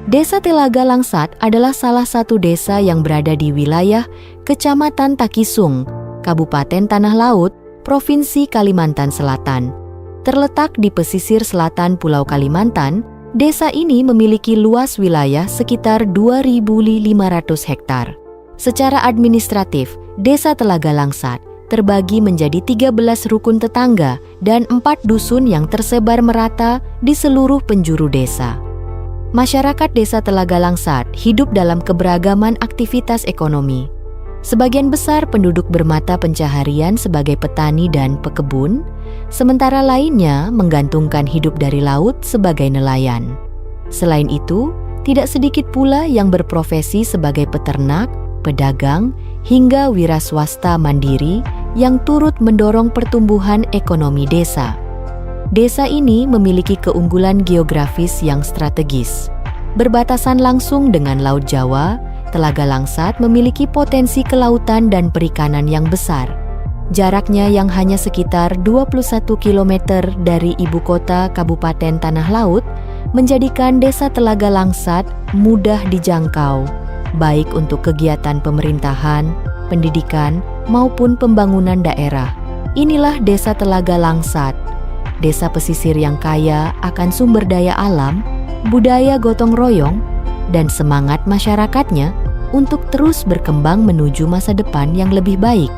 Desa Telaga Langsat adalah salah satu desa yang berada di wilayah Kecamatan Takisung, Kabupaten Tanah Laut, Provinsi Kalimantan Selatan. Terletak di pesisir selatan Pulau Kalimantan, desa ini memiliki luas wilayah sekitar 2.500 hektar. Secara administratif, Desa Telaga Langsat terbagi menjadi 13 rukun tetangga dan 4 dusun yang tersebar merata di seluruh penjuru desa. Masyarakat Desa Telaga Langsat hidup dalam keberagaman aktivitas ekonomi. Sebagian besar penduduk bermata pencaharian sebagai petani dan pekebun, sementara lainnya menggantungkan hidup dari laut sebagai nelayan. Selain itu, tidak sedikit pula yang berprofesi sebagai peternak, pedagang, hingga wira swasta mandiri yang turut mendorong pertumbuhan ekonomi desa. Desa ini memiliki keunggulan geografis yang strategis. Berbatasan langsung dengan Laut Jawa, Telaga Langsat memiliki potensi kelautan dan perikanan yang besar. Jaraknya yang hanya sekitar 21 km dari ibu kota Kabupaten Tanah Laut menjadikan Desa Telaga Langsat mudah dijangkau, baik untuk kegiatan pemerintahan, pendidikan, maupun pembangunan daerah. Inilah Desa Telaga Langsat, desa pesisir yang kaya akan sumber daya alam, budaya gotong royong, dan semangat masyarakatnya untuk terus berkembang menuju masa depan yang lebih baik.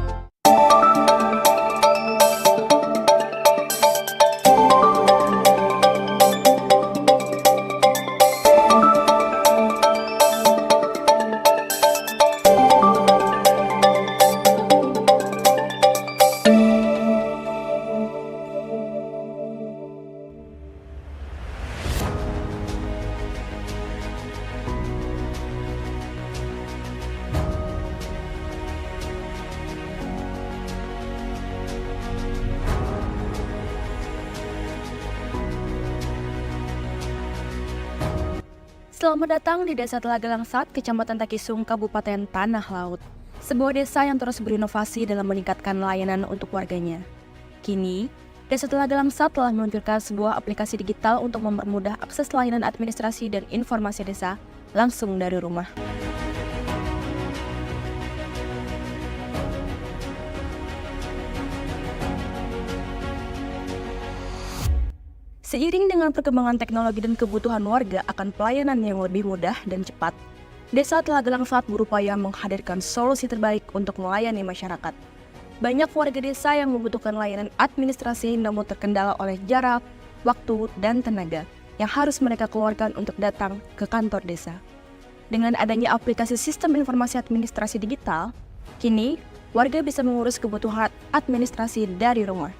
Selamat datang di Desa Telaga Langsat, Kecamatan Takisung, Kabupaten Tanah Laut. Sebuah desa yang terus berinovasi dalam meningkatkan layanan untuk warganya. Kini, Desa Telaga Langsat telah meluncurkan sebuah aplikasi digital untuk mempermudah akses layanan administrasi dan informasi desa langsung dari rumah. Seiring dengan perkembangan teknologi dan kebutuhan warga akan pelayanan yang lebih mudah dan cepat, Desa Telaga Langsat berupaya menghadirkan solusi terbaik untuk melayani masyarakat. Banyak warga desa yang membutuhkan layanan administrasi namun terkendala oleh jarak, waktu, dan tenaga yang harus mereka keluarkan untuk datang ke kantor desa. Dengan adanya aplikasi sistem informasi administrasi digital, kini warga bisa mengurus kebutuhan administrasi dari rumah.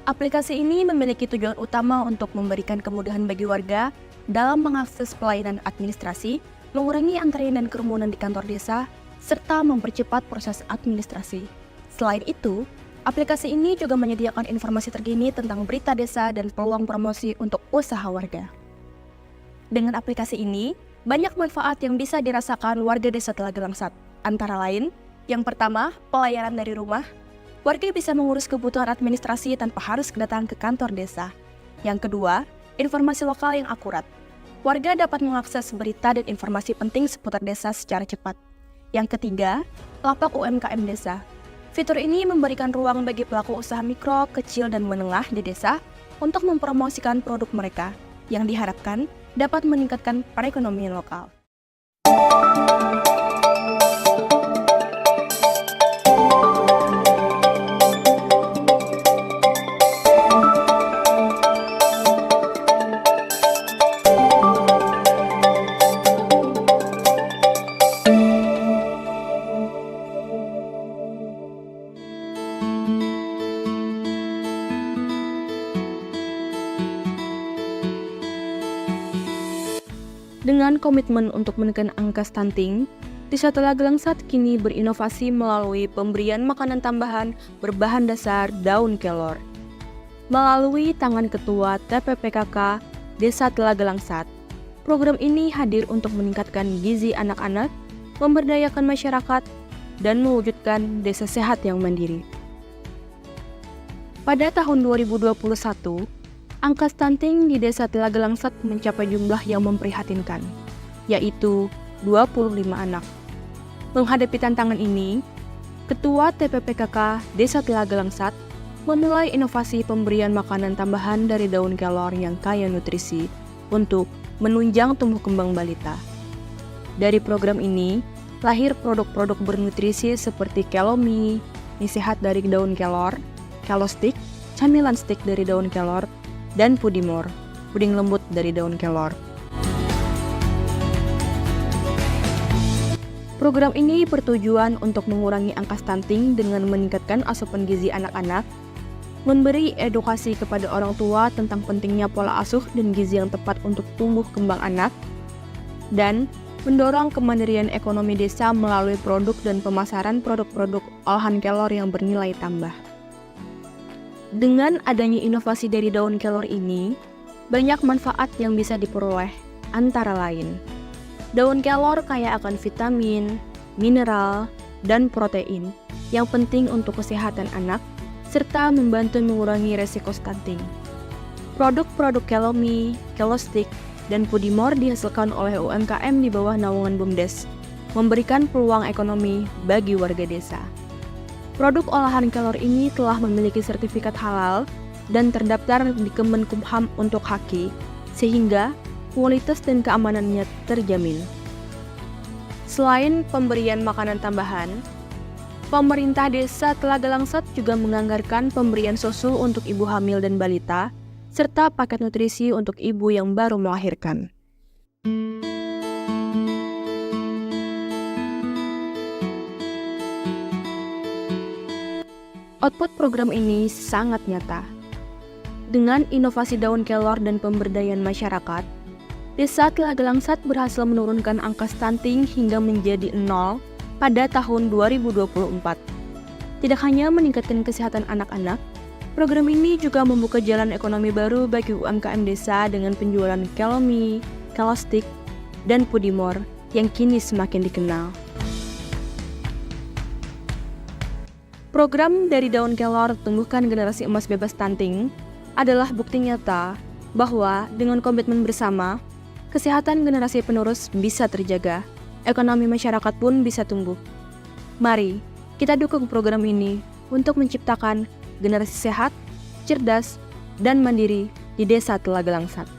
Aplikasi ini memiliki tujuan utama untuk memberikan kemudahan bagi warga dalam mengakses pelayanan administrasi, mengurangi antrean dan kerumunan di kantor desa, serta mempercepat proses administrasi. Selain itu, aplikasi ini juga menyediakan informasi terkini tentang berita desa dan peluang promosi untuk usaha warga. Dengan aplikasi ini, banyak manfaat yang bisa dirasakan warga Desa Telaga Langsat. Antara lain, yang pertama, pelayanan dari rumah. Warga bisa mengurus kebutuhan administrasi tanpa harus datang ke kantor desa. Yang kedua, informasi lokal yang akurat. Warga dapat mengakses berita dan informasi penting seputar desa secara cepat. Yang ketiga, lapak UMKM desa. Fitur ini memberikan ruang bagi pelaku usaha mikro, kecil, dan menengah di desa untuk mempromosikan produk mereka, yang diharapkan dapat meningkatkan perekonomian lokal. Dengan komitmen untuk menekan angka stunting, Desa Telaga Langsat kini berinovasi melalui pemberian makanan tambahan berbahan dasar daun kelor. Melalui tangan Ketua TPPKK Desa Telaga Langsat, program ini hadir untuk meningkatkan gizi anak-anak, memberdayakan masyarakat, dan mewujudkan desa sehat yang mandiri. Pada tahun 2021, Angka stunting di Desa Telaga Langsat mencapai jumlah yang memprihatinkan, yaitu 25 anak. Menghadapi tantangan ini, Ketua TPPKK Desa Telaga Langsat memulai inovasi pemberian makanan tambahan dari daun kelor yang kaya nutrisi untuk menunjang tumbuh kembang balita. Dari program ini, lahir produk-produk bernutrisi seperti kelomi, mie sehat dari daun kelor, kelostik, camilan stik dari daun kelor, dan pudimor, puding lembut dari daun kelor. Program ini bertujuan untuk mengurangi angka stunting dengan meningkatkan asupan gizi anak-anak, memberi edukasi kepada orang tua tentang pentingnya pola asuh dan gizi yang tepat untuk tumbuh kembang anak, dan mendorong kemandirian ekonomi desa melalui produk dan pemasaran produk-produk olahan kelor yang bernilai tambah. Dengan adanya inovasi dari daun kelor ini, banyak manfaat yang bisa diperoleh, antara lain daun kelor kaya akan vitamin, mineral, dan protein yang penting untuk kesehatan anak, serta membantu mengurangi resiko stunting. Produk-produk kelomi, kelostik, dan pudimor dihasilkan oleh UMKM di bawah naungan BUMDes, memberikan peluang ekonomi bagi warga desa. Produk olahan kelor ini telah memiliki sertifikat halal dan terdaftar di Kemenkumham untuk haki, sehingga kualitas dan keamanannya terjamin. Selain pemberian makanan tambahan, pemerintah Desa Telaga Langsat juga menganggarkan pemberian susu untuk ibu hamil dan balita, serta paket nutrisi untuk ibu yang baru melahirkan. Output program ini sangat nyata. Dengan inovasi daun kelor dan pemberdayaan masyarakat, Desa Telaga Langsat berhasil menurunkan angka stunting hingga menjadi 0 pada tahun 2024. Tidak hanya meningkatkan kesehatan anak-anak, program ini juga membuka jalan ekonomi baru bagi UMKM desa dengan penjualan kelomi, kelostik, dan pudimor yang kini semakin dikenal. Program dari daun kelor tumbuhkan generasi emas bebas stunting adalah bukti nyata bahwa dengan komitmen bersama, kesehatan generasi penerus bisa terjaga, ekonomi masyarakat pun bisa tumbuh. Mari kita dukung program ini untuk menciptakan generasi sehat, cerdas, dan mandiri di Desa Telaga Langsat.